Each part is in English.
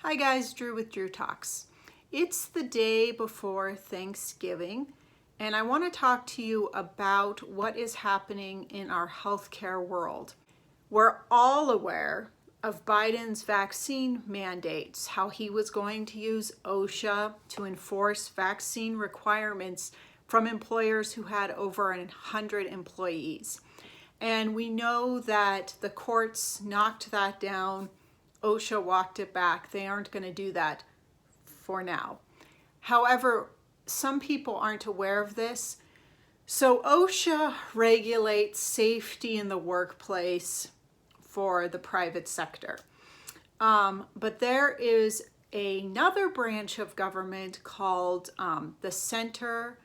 Hi guys, Drew with Drew Talks. It's the day before Thanksgiving, and I want to talk to you about what is happening in our healthcare world. We're all aware of Biden's vaccine mandates, how he was going to use OSHA to enforce vaccine requirements from employers who had over 100 employees. And we know that the courts knocked that down. OSHA walked it back. They aren't going to do that for now. However, some people aren't aware of this. So OSHA regulates safety in the workplace for the private sector. But there is another branch of government called the Center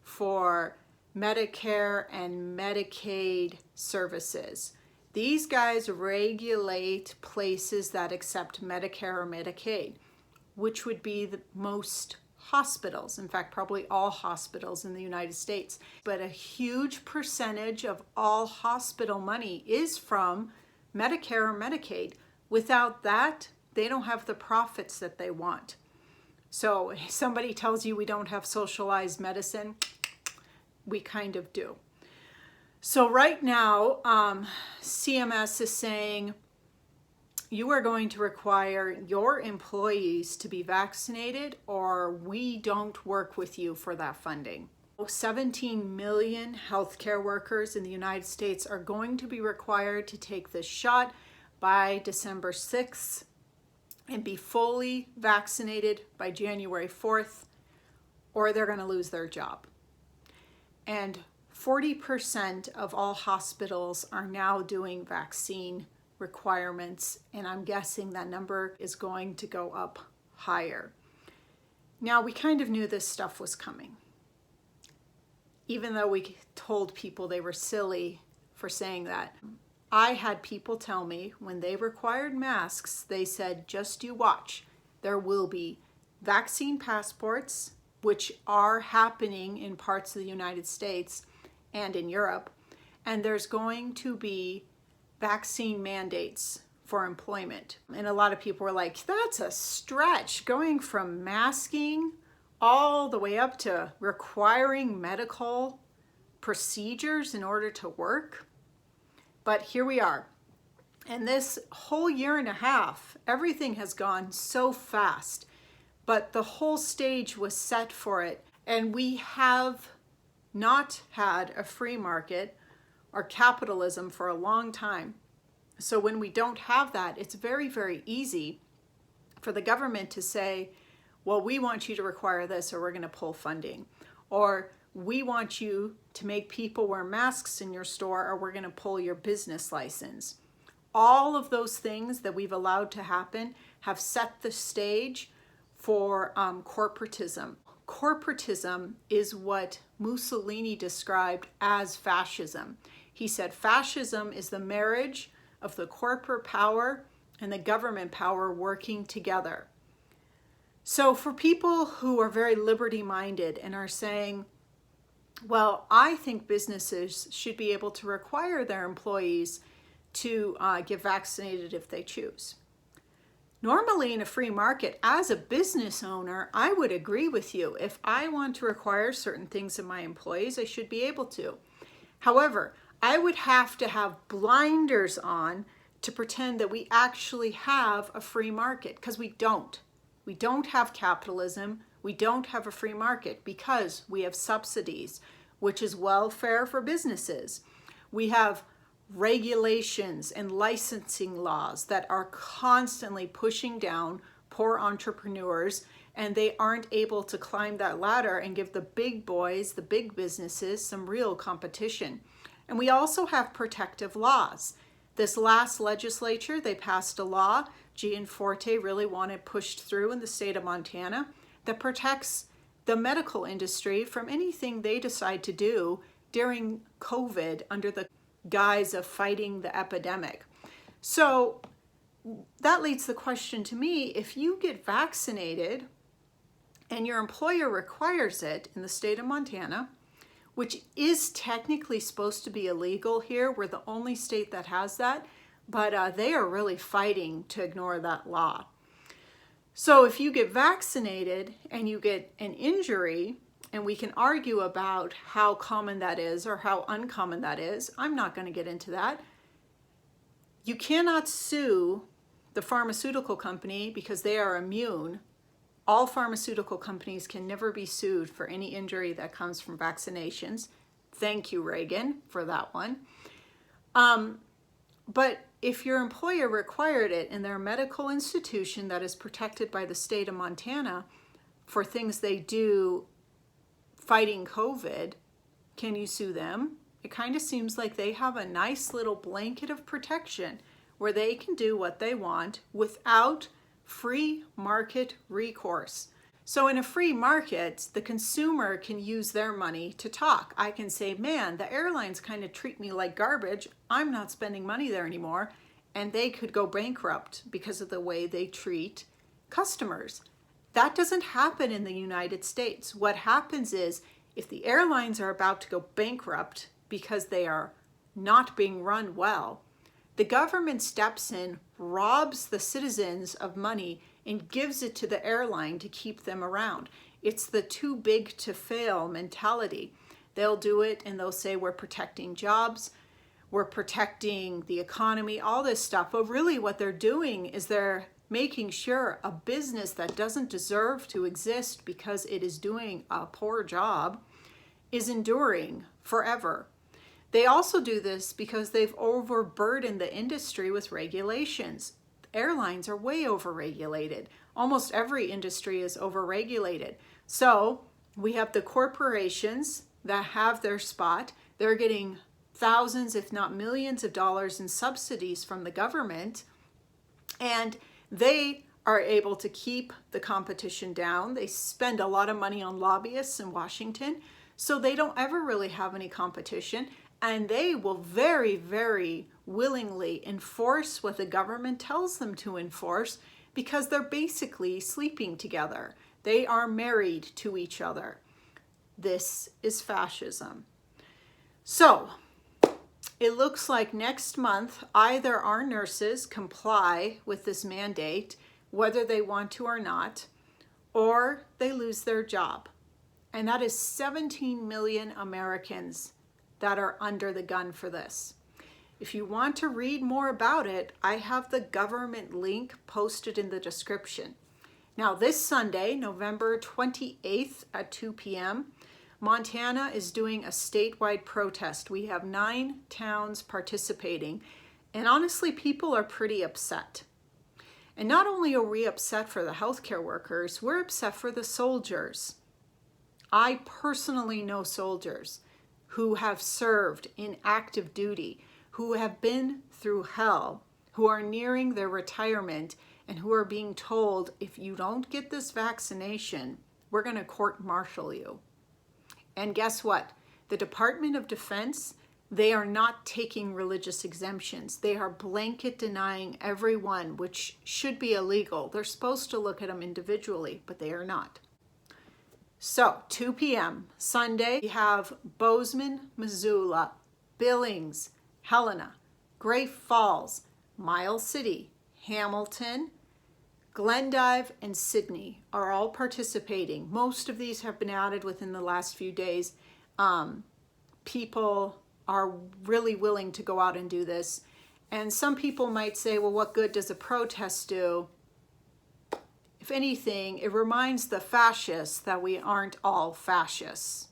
for Medicare and Medicaid Services. These guys regulate places that accept Medicare or Medicaid, which would be the most hospitals, in fact, probably all hospitals in the United States. But a huge percentage of all hospital money is from Medicare or Medicaid. Without that, they don't have the profits that they want. So if somebody tells you we don't have socialized medicine, we kind of do. So right now, CMS is saying you are going to require your employees to be vaccinated or we don't work with you for that funding. 17 million healthcare workers in the United States are going to be required to take this shot by December 6th and be fully vaccinated by January 4th, or they're going to lose their job. And 40% of all hospitals are now doing vaccine requirements, and I'm guessing that number is going to go up higher. Now, we kind of knew this stuff was coming, even though we told people they were silly for saying that. I had people tell me when they required masks, they said, just you watch. There will be vaccine passports, which are happening in parts of the United States and in Europe, and there's going to be vaccine mandates for employment. And a lot of people were like, that's a stretch, going from masking all the way up to requiring medical procedures in order to work. But here we are. And this whole year and a half, everything has gone so fast, but the whole stage was set for it. And we have not had a free market or capitalism for a long time. So when we don't have that, it's very, very easy for the government to say, well, we want you to require this or we're going to pull funding. Or we want you to make people wear masks in your store or we're going to pull your business license. All of those things that we've allowed to happen have set the stage for corporatism. Corporatism is what Mussolini described as fascism. He said fascism is the marriage of the corporate power and the government power working together. So for people who are very liberty-minded and are saying, well, I think businesses should be able to require their employees to get vaccinated if they choose. Normally in a free market, as a business owner, I would agree with you. If I want to require certain things of my employees, I should be able to. However, I would have to have blinders on to pretend that we actually have a free market, because we don't. We don't have capitalism. We don't have a free market because we have subsidies, which is welfare for businesses. We have regulations and licensing laws that are constantly pushing down poor entrepreneurs, and they aren't able to climb that ladder and give the big boys, the big businesses, some real competition. And we also have protective laws. This last legislature, they passed a law, Gianforte really wanted pushed through in the state of Montana, that protects the medical industry from anything they decide to do during COVID under the guise of fighting the epidemic. So that leads the question to me, if you get vaccinated and your employer requires it in the state of Montana, which is technically supposed to be illegal here, we're the only state that has that, but they are really fighting to ignore that law. So if you get vaccinated and you get an injury, and we can argue about how common that is or how uncommon that is, I'm not going to get into that. You cannot sue the pharmaceutical company because they are immune. All pharmaceutical companies can never be sued for any injury that comes from vaccinations. Thank you, Reagan, for that one. But if your employer required it in their medical institution that is protected by the state of Montana for things they do fighting COVID, can you sue them? It kind of seems like they have a nice little blanket of protection where they can do what they want without free market recourse. So in a free market, the consumer can use their money to talk. I can say, man, the airlines kind of treat me like garbage. I'm not spending money there anymore. And they could go bankrupt because of the way they treat customers. That doesn't happen in the United States. What happens is if the airlines are about to go bankrupt because they are not being run well, the government steps in, robs the citizens of money, and gives it to the airline to keep them around. It's the too big to fail mentality. They'll do it and they'll say, we're protecting jobs, we're protecting the economy, all this stuff. But really what they're doing is they're making sure a business that doesn't deserve to exist because it is doing a poor job is enduring forever. They also do this because they've overburdened the industry with regulations. Airlines are way overregulated. Almost every industry is overregulated. So we have the corporations that have their spot. They're getting thousands, if not millions of dollars in subsidies from the government. And they are able to keep the competition down. They spend a lot of money on lobbyists in Washington, so they don't ever really have any competition. And they will very, very willingly enforce what the government tells them to enforce because they're basically sleeping together. They are married to each other. This is fascism. So it looks like next month, either our nurses comply with this mandate, whether they want to or not, or they lose their job. And that is 17 million Americans that are under the gun for this. If you want to read more about it, I have the government link posted in the description. Now this Sunday, November 28th at 2 p.m., Montana is doing a statewide protest. We have 9 towns participating, and honestly, people are pretty upset. And not only are we upset for the healthcare workers, we're upset for the soldiers. I personally know soldiers who have served in active duty, who have been through hell, who are nearing their retirement, and who are being told, if you don't get this vaccination, we're going to court-martial you. And guess what? The Department of Defense, they are not taking religious exemptions. They are blanket denying everyone, which should be illegal. They're supposed to look at them individually, but they are not. So 2 p.m. Sunday, we have Bozeman, Missoula, Billings, Helena, Great Falls, Miles City, Hamilton, Glendive, and Sidney are all participating. Most of these have been added within the last few days. People are really willing to go out and do this. And some people might say, well, what good does a protest do? If anything, it reminds the fascists that we aren't all fascists.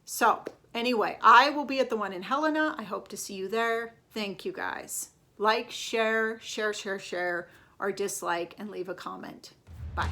So anyway, I will be at the one in Helena. I hope to see you there. Thank you guys. Like, share, or dislike, and leave a comment. Bye.